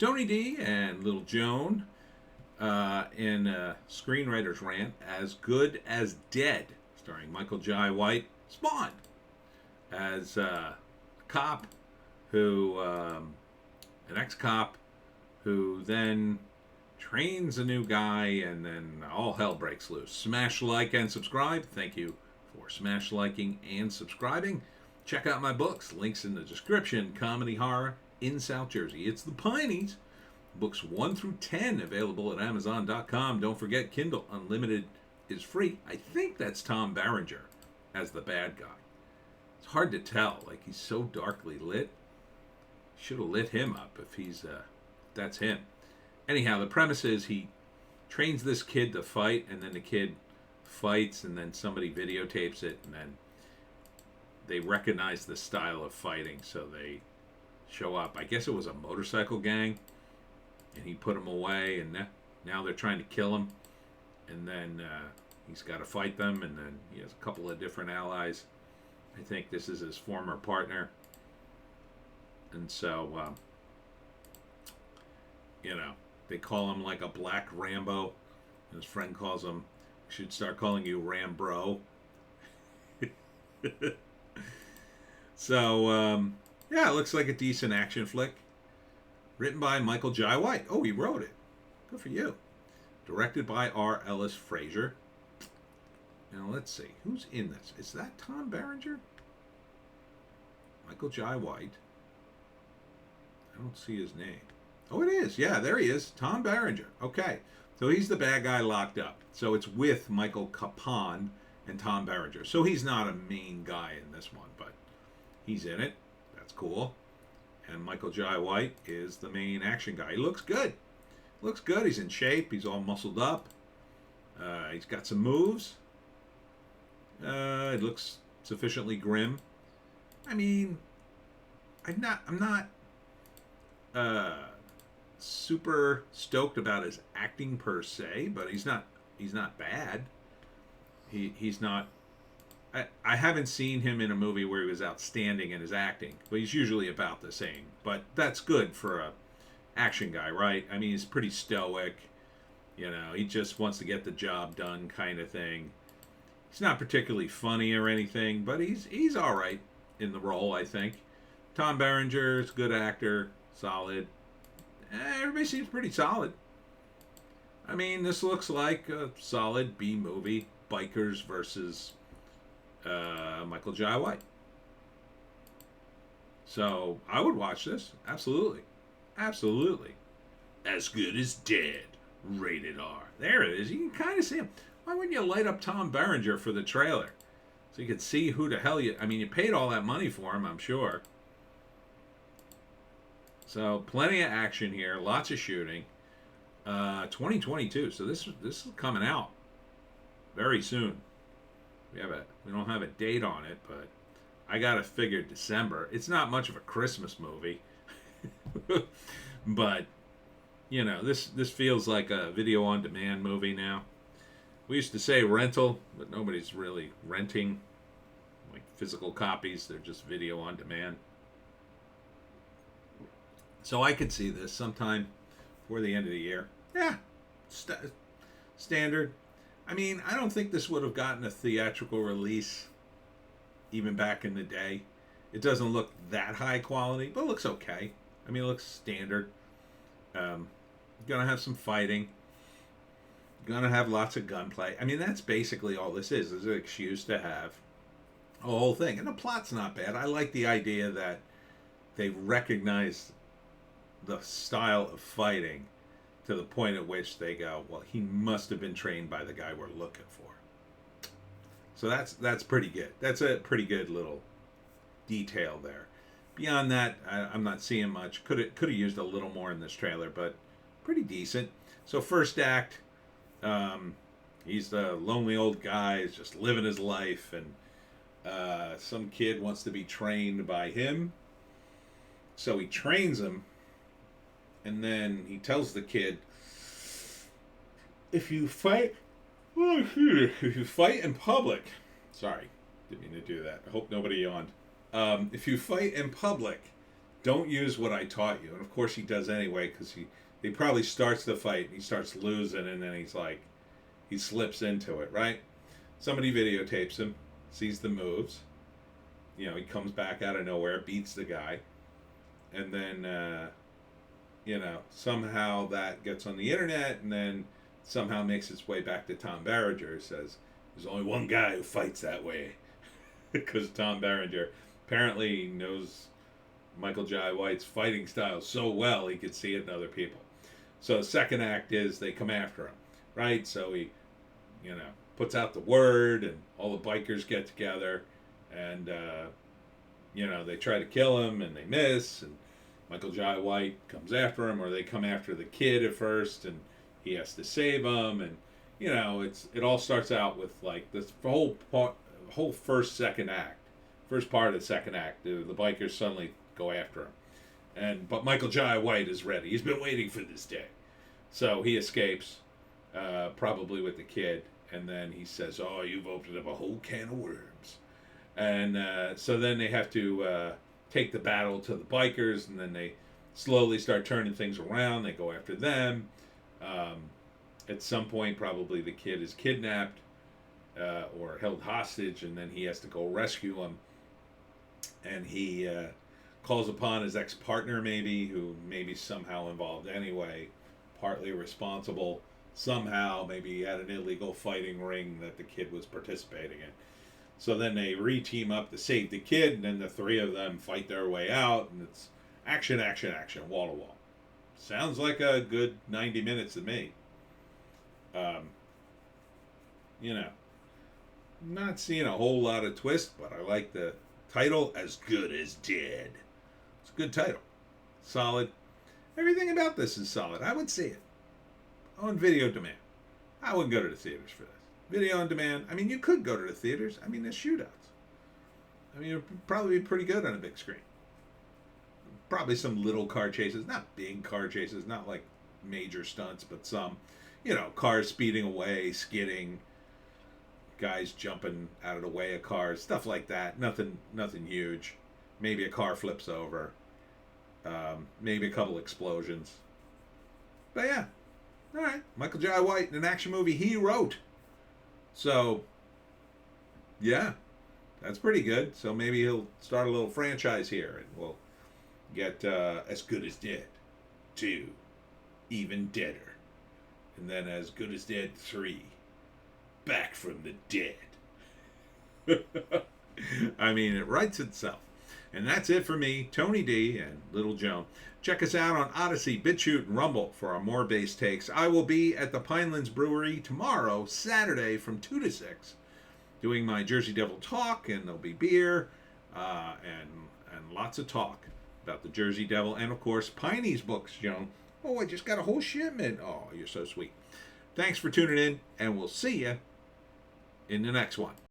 Tony D and Little Joan in Screenwriter's Rant, As Good as Dead, starring Michael Jai White, Spawn, as a cop who, an ex-cop who then trains a new guy, and then all hell breaks loose. Smash like and subscribe. Thank you for smash liking and subscribing. Check out my books. Links in the description. Comedy horror in South Jersey. It's the Pineys. Books 1 through 10 available at Amazon.com. Don't forget, Kindle Unlimited is free. I think that's Tom Berenger as the bad guy. It's hard to tell. Like, he's so darkly lit. Should have lit him up if he's, that's him. Anyhow, the premise is he trains this kid to fight, and then the kid fights, and then somebody videotapes it, and then they recognize the style of fighting, so they show up. I guess it was a motorcycle gang, and he put them away, and now they're trying to kill him, and then he's got to fight them, and then he has a couple of different allies. I think this is his former partner, and so, they call him like a Black Rambo, and his friend calls him, should start calling you Rambro. So, yeah, it looks like a decent action flick. Written by Michael Jai White. Oh, he wrote it. Good for you. Directed by R. Ellis Frazier. Now, let's see. Who's in this? Is that Tom Berenger? Michael Jai White. I don't see his name. Oh, it is. Yeah, there he is. Tom Berenger. Okay. So he's the bad guy locked up. So it's with Michael Capon and Tom Berenger. So he's not a main guy in this one, but he's in it. That's cool. And Michael Jai White is the main action guy. He looks good. Looks good. He's in shape. He's all muscled up. He's got some moves. It looks sufficiently grim. I mean, I'm not super stoked about his acting per se, but he's not bad. He's not. I haven't seen him in a movie where he was outstanding in his acting, but he's usually about the same. But that's good for a action guy, right? I mean, he's pretty stoic. He just wants to get the job done, kind of thing. He's not particularly funny or anything, but he's all right in the role, I think. Tom Berenger is a good actor, solid. Everybody seems pretty solid. I mean, this looks like a solid B movie. Bikers versus Michael Jai White. So I would watch this. Absolutely. Absolutely. As Good as Dead. Rated R. There it is. You can kind of see him. Why wouldn't you light up Tom Berenger for the trailer? So you could see who the hell you paid all that money for him, I'm sure. So plenty of action here, lots of shooting. 2022, so this is coming out very soon. We don't have a date on it, but I gotta figure December. It's not much of a Christmas movie, but this feels like a video on demand movie now. We used to say rental, but nobody's really renting like physical copies. They're just video on demand. So I could see this sometime before the end of the year. Yeah, standard. I mean, I don't think this would have gotten a theatrical release even back in the day. It doesn't look that high quality, but it looks okay. I mean, it looks standard. Gonna have some fighting. Gonna have lots of gunplay. I mean, that's basically all this is an excuse to have a whole thing. And the plot's not bad. I like the idea that they recognize the style of fighting to the point at which they go, well, he must have been trained by the guy we're looking for. So that's pretty good. That's a pretty good little detail there. Beyond that, I'm not seeing much. Could have used a little more in this trailer, but pretty decent. So first act, he's the lonely old guy, he's just living his life, and some kid wants to be trained by him. So he trains him, and then he tells the kid, if you fight in public, sorry, didn't mean to do that. I hope nobody yawned. If you fight in public, don't use what I taught you. And of course he does anyway, because he probably starts the fight and he starts losing, and then he's like, he slips into it, right? Somebody videotapes him, sees the moves. You know, he comes back out of nowhere, beats the guy, and then, you know, somehow that gets on the internet, and then somehow makes its way back to Tom Berenger. Says, there's only one guy who fights that way. Because Tom Berenger apparently knows Michael Jai White's fighting style so well he could see it in other people. So the second act is they come after him, right? So he, you know, puts out the word, and all the bikers get together, and you know, they try to kill him and they miss, and Michael Jai White comes after him, or they come after the kid at first, and he has to save him, and you know, it all starts out with like this whole first part of the second act. The bikers suddenly go after him, but Michael Jai White is ready. He's been waiting for this day, so he escapes, probably with the kid, and then he says, "Oh, you've opened up a whole can of worms," and so then they have to take the battle to the bikers, and then they slowly start turning things around. They go after them. At some point, probably the kid is kidnapped or held hostage, and then he has to go rescue him. And he calls upon his ex-partner, maybe, who maybe somehow involved anyway, partly responsible. Somehow, maybe he had an illegal fighting ring that the kid was participating in. So then they re-team up to save the kid, and then the three of them fight their way out, and it's action, action, action, wall to wall. Sounds like a good 90 minutes to me. You know, not seeing a whole lot of twist, but I like the title, As Good as Dead. It's a good title. Solid. Everything about this is solid. I would see it on video demand. I wouldn't go to the theaters for this. Video on demand, I mean, you could go to the theaters. I mean, there's shootouts. I mean, it would probably be pretty good on a big screen. Probably some little car chases, not big car chases, not like major stunts, but some, you know, cars speeding away, skidding, guys jumping out of the way of cars, stuff like that. Nothing huge. Maybe a car flips over. Maybe a couple explosions. But yeah, all right. Michael Jai White in an action movie he wrote. So, yeah, that's pretty good. So maybe he'll start a little franchise here, and we'll get As Good as Dead 2, Even Deader, and then As Good as Dead 3, Back from the Dead. I mean, it writes itself. And that's it for me, Tony D and Little Joan. Check us out on Odysee, Bitchute, and Rumble for our more bass takes. I will be at the Pinelands Brewery tomorrow, Saturday, from 2 to 6, doing my Jersey Devil talk, and there'll be beer and lots of talk about the Jersey Devil, and of course, Pineys books, Joan. Oh, I just got a whole shipment. Oh, you're so sweet. Thanks for tuning in, and we'll see you in the next one.